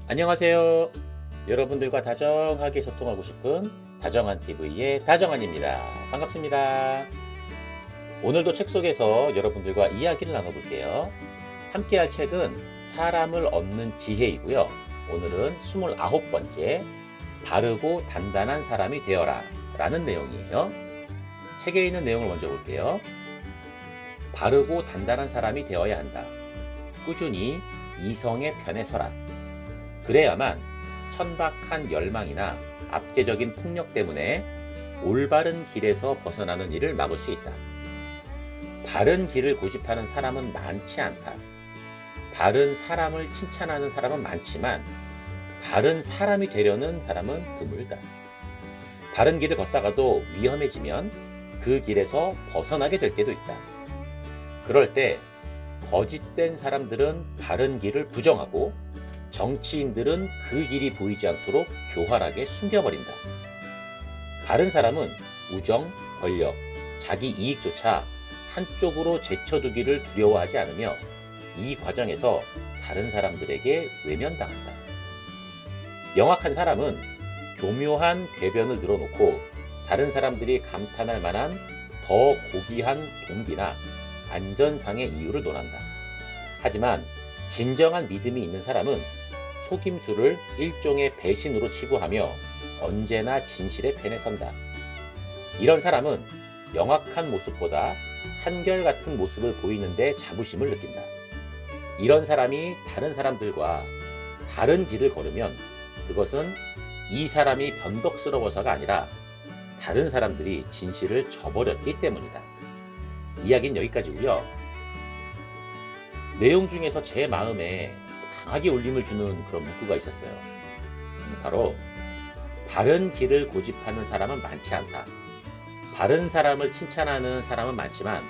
안녕하세요. 여러분들과 다정하게 소통하고 싶은 다정한TV의 다정한입니다. 반갑습니다. 오늘도 책 속에서 여러분들과 이야기를 나눠볼게요. 함께 할 책은 사람을 얻는 지혜이고요. 오늘은 29번째 바르고 단단한 사람이 되어라 라는 내용이에요. 책에 있는 내용을 먼저 볼게요. 바르고 단단한 사람이 되어야 한다. 꾸준히 이성의 편에 서라. 그래야만 천박한 열망이나 압제적인 폭력 때문에 올바른 길에서 벗어나는 일을 막을 수 있다. 바른 길을 고집하는 사람은 많지 않다. 바른 사람을 칭찬하는 사람은 많지만 바른 사람이 되려는 사람은 드물다. 바른 길을 걷다가도 위험해지면 그 길에서 벗어나게 될 때도 있다. 그럴 때 거짓된 사람들은 바른 길을 부정하고 정치인들은 그 길이 보이지 않도록 교활하게 숨겨버린다. 바른 사람은 우정, 권력, 자기 이익조차 한쪽으로 제쳐두기를 두려워하지 않으며 이 과정에서 다른 사람들에게 외면당한다. 영악한 사람은 교묘한 궤변을 늘어놓고 다른 사람들이 감탄할 만한 더 고귀한 동기나 안전상의 이유를 논한다. 하지만 진정한 믿음이 있는 사람은 속임수를 일종의 배신으로 치부하며 언제나 진실의 편에 선다. 이런 사람은 영악한 모습보다 한결같은 모습을 보이는데 자부심을 느낀다. 이런 사람이 다른 사람들과 다른 길을 걸으면 그것은 이 사람이 변덕스러워서가 아니라 다른 사람들이 진실을 저버렸기 때문이다. 이야기는 여기까지고요. 내용 중에서 제 마음에 강하게 울림을 주는 그런 문구가 있었어요. 바로 바른 길을 고집하는 사람은 많지 않다. 바른 사람을 칭찬하는 사람은 많지만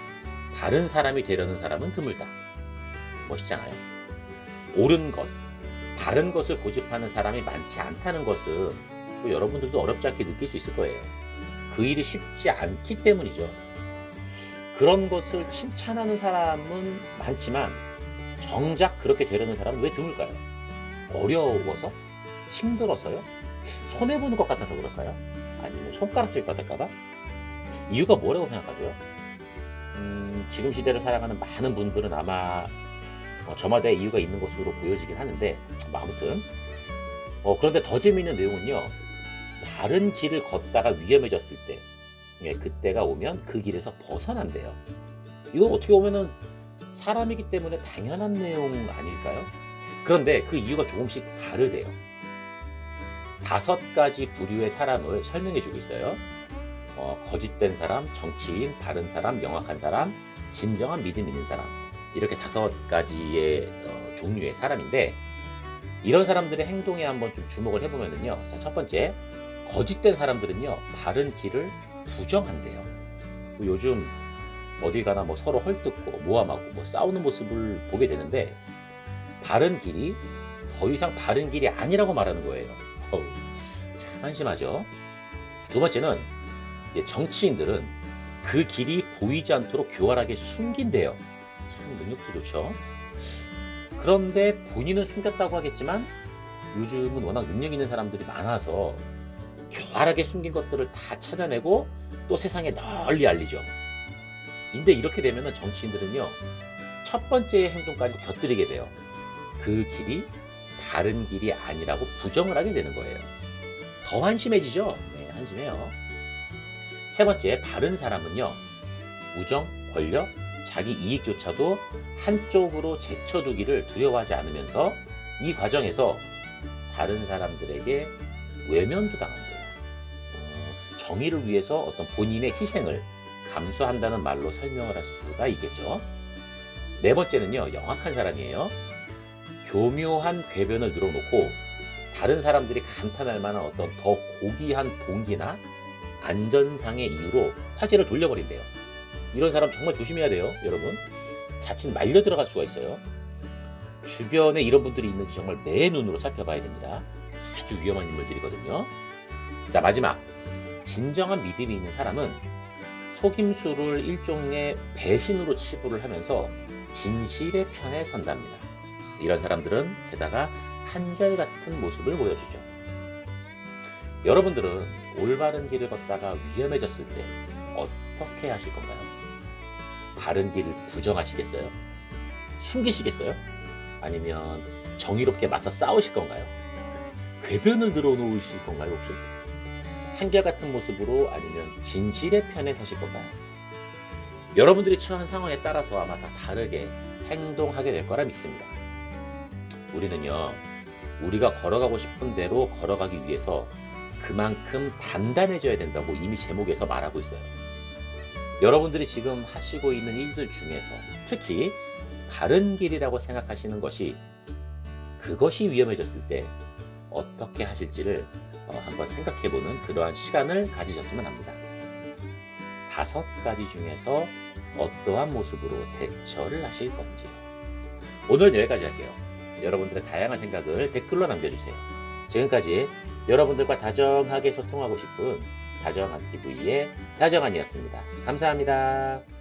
바른 사람이 되려는 사람은 드물다. 멋있잖아요. 옳은 것, 바른 것을 고집하는 사람이 많지 않다는 것은 또 여러분들도 어렵지 않게 느낄 수 있을 거예요. 그 일이 쉽지 않기 때문이죠. 그런 것을 칭찬하는 사람은 많지만 정작 그렇게 되려는 사람은 왜 드물까요? 어려워서? 힘들어서요? 손해보는 것 같아서 그럴까요? 아니면 손가락질 받을까봐? 이유가 뭐라고 생각하세요? 지금 시대를 살아가는 많은 분들은 아마 저마다의 이유가 있는 것으로 보여지긴 하는데 아무튼 그런데 더 재미있는 내용은요. 바른 길을 걷다가 위험해졌을 때 그때가 오면 그 길에서 벗어난대요. 이건 어떻게 보면은 사람이기 때문에 당연한 내용 아닐까요? 그런데 그 이유가 조금씩 다르대요. 5가지 부류의 사람을 설명해 주고 있어요. 거짓된 사람, 정치인, 바른 사람, 영악한 사람, 진정한 믿음 있는 사람. 이렇게 5가지의 종류의 사람인데 이런 사람들의 행동에 한번 좀 주목을 해보면요. 자, 첫 번째, 거짓된 사람들은요. 바른 길을 부정한대요. 요즘 어디 가나 뭐 서로 헐뜯고 모함하고 뭐 싸우는 모습을 보게 되는데 바른 길이 더 이상 바른 길이 아니라고 말하는 거예요. 참 한심하죠. 두 번째는 이제 정치인들은 그 길이 보이지 않도록 교활하게 숨긴대요. 참 능력도 좋죠. 그런데 본인은 숨겼다고 하겠지만 요즘은 워낙 능력 있는 사람들이 많아서 교활하게 숨긴 것들을 다 찾아내고 또 세상에 널리 알리죠. 근데 이렇게 되면 정치인들은요. 첫 번째 행동까지 곁들이게 돼요. 그 길이 바른 길이 아니라고 부정을 하게 되는 거예요. 더 한심해지죠? 네, 한심해요. 세 번째, 바른 사람은요. 우정, 권력, 자기 이익조차도 한쪽으로 제쳐두기를 두려워하지 않으면서 이 과정에서 다른 사람들에게 외면도 당한대요. 정의를 위해서 어떤 본인의 희생을 감수한다는 말로 설명을 할 수가 있겠죠. 네 번째는요. 영악한 사람이에요. 교묘한 궤변을 늘어놓고 다른 사람들이 감탄할 만한 어떤 더 고귀한 동기나 안전상의 이유로 화제를 돌려버린대요. 이런 사람 정말 조심해야 돼요. 여러분. 자칫 말려 들어갈 수가 있어요. 주변에 이런 분들이 있는지 정말 내 눈으로 살펴봐야 됩니다. 아주 위험한 인물들이거든요. 자, 마지막. 진정한 믿음이 있는 사람은 속임수를 일종의 배신으로 치부를 하면서 진실의 편에 선답니다. 이런 사람들은 게다가 한결같은 모습을 보여주죠. 여러분들은 올바른 길을 걷다가 위험해졌을 때 어떻게 하실 건가요? 바른 길을 부정하시겠어요? 숨기시겠어요? 아니면 정의롭게 맞서 싸우실 건가요? 궤변을 늘어놓으실 건가요, 혹시? 한결같은 모습으로 아니면 진실의 편에 서실 건가요? 여러분들이 처한 상황에 따라서 아마 다 다르게 행동하게 될 거라 믿습니다. 우리는요, 우리가 걸어가고 싶은 대로 걸어가기 위해서 그만큼 단단해져야 된다고 이미 제목에서 말하고 있어요. 여러분들이 지금 하시고 있는 일들 중에서 특히 바른 길이라고 생각하시는 것이 그것이 위험해졌을 때 어떻게 하실지를 한번 생각해보는 그러한 시간을 가지셨으면 합니다. 5가지 중에서 어떠한 모습으로 대처를 하실 건지요. 오늘은 여기까지 할게요. 여러분들의 다양한 생각을 댓글로 남겨주세요. 지금까지 여러분들과 다정하게 소통하고 싶은 다정한 TV의 다정한이었습니다. 감사합니다.